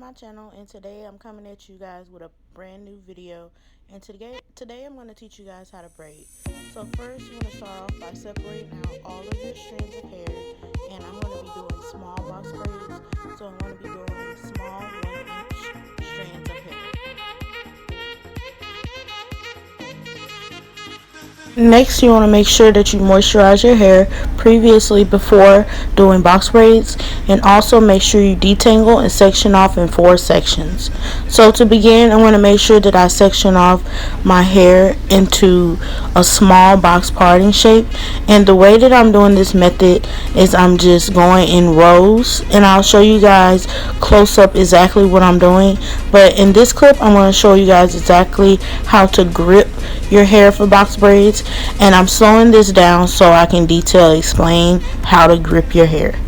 my channel, and today I'm coming at you guys with a brand new video. And today I'm going to teach you guys how to braid. So first you're going to start off by separating out all of your strands of hair, and I'm going to be doing small box braids. So I'm going to be doing small 1-inch strands of hair. Next, you want to make sure that you moisturize your hair previously before doing box braids, and also make sure you detangle and section off in 4 sections. So to begin, I'm going to make sure that I section off my hair into a small box parting shape, and the way that I'm doing this method is I'm just going in rows, and I'll show you guys close up exactly what I'm doing. But in this clip, I'm going to show you guys exactly how to grip your hair for box braids, and I'm slowing this down so I can explain how to grip your hair.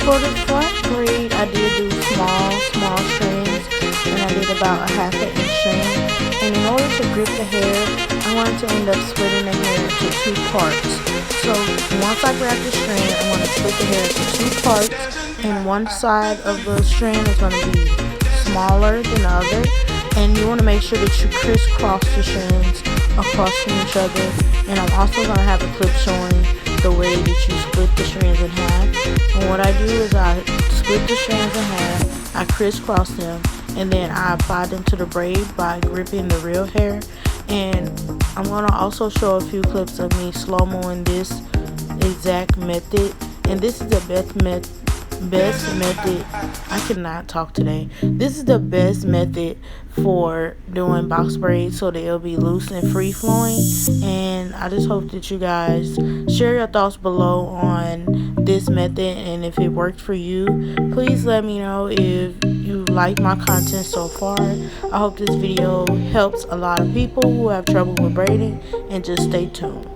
For the front braid, I did do small strands, and I did about a 1/2 inch strand. And in order to grip the hair, I wanted to end up splitting the hair into 2 parts. So once I grab the strand, I want to split the hair into 2 parts, and one side of the strand is going to be smaller than the other. And you want to make sure that you crisscross the strands across from each other. And I'm also going to have a clip showing the way that you split the strands in half. And what I do is I split the strands in half, I crisscross them, and then I apply them to the braid by gripping the real hair. And I'm going to also show a few clips of me slow-moing this exact method. And this is the best method. I cannot talk today. This is the best method for doing box braids so that it'll be loose and free flowing. And I just hope that you guys share your thoughts below on this method, and if it worked for you, please let me know if you like my content so far. I hope this video helps a lot of people who have trouble with braiding, and just stay tuned.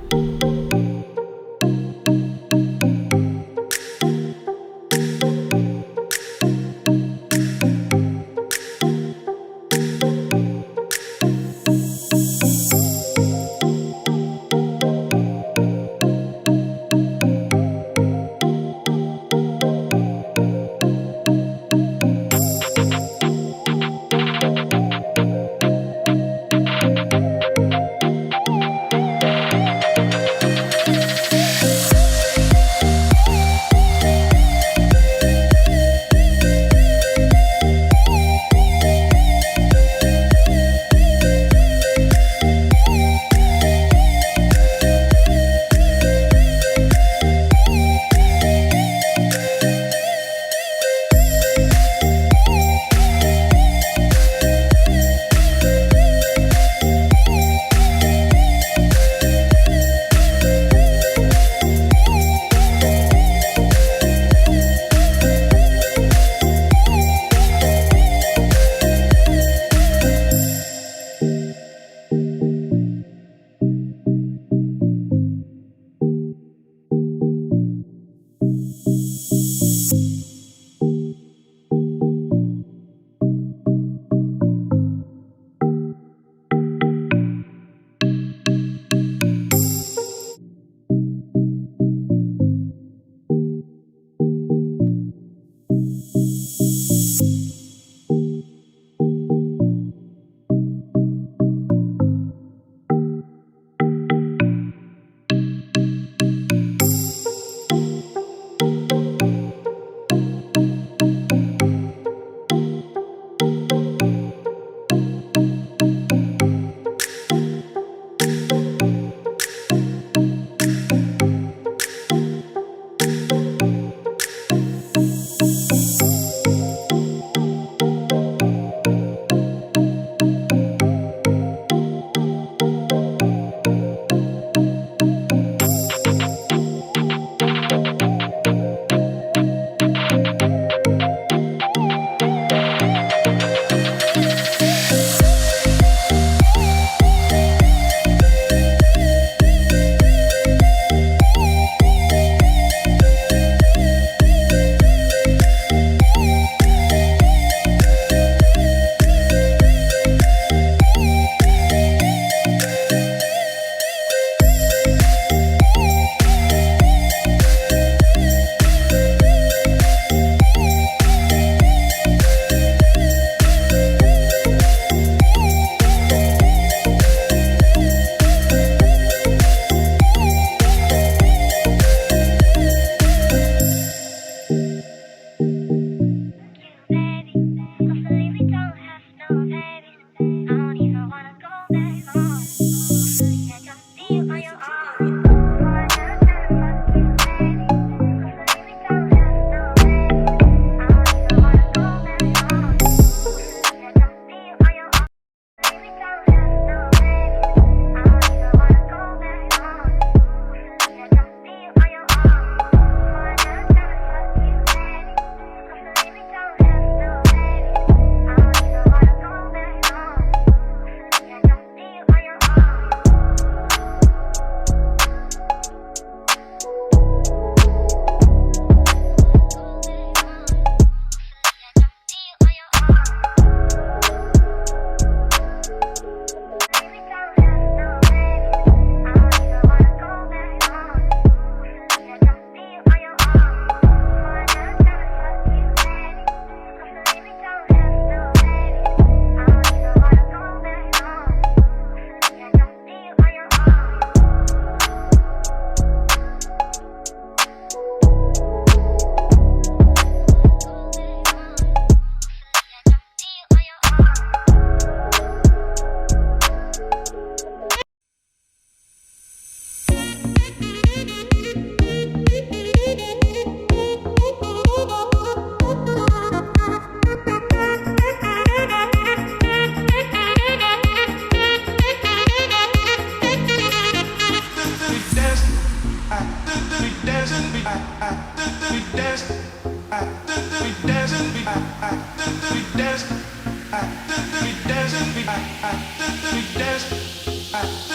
Dancing,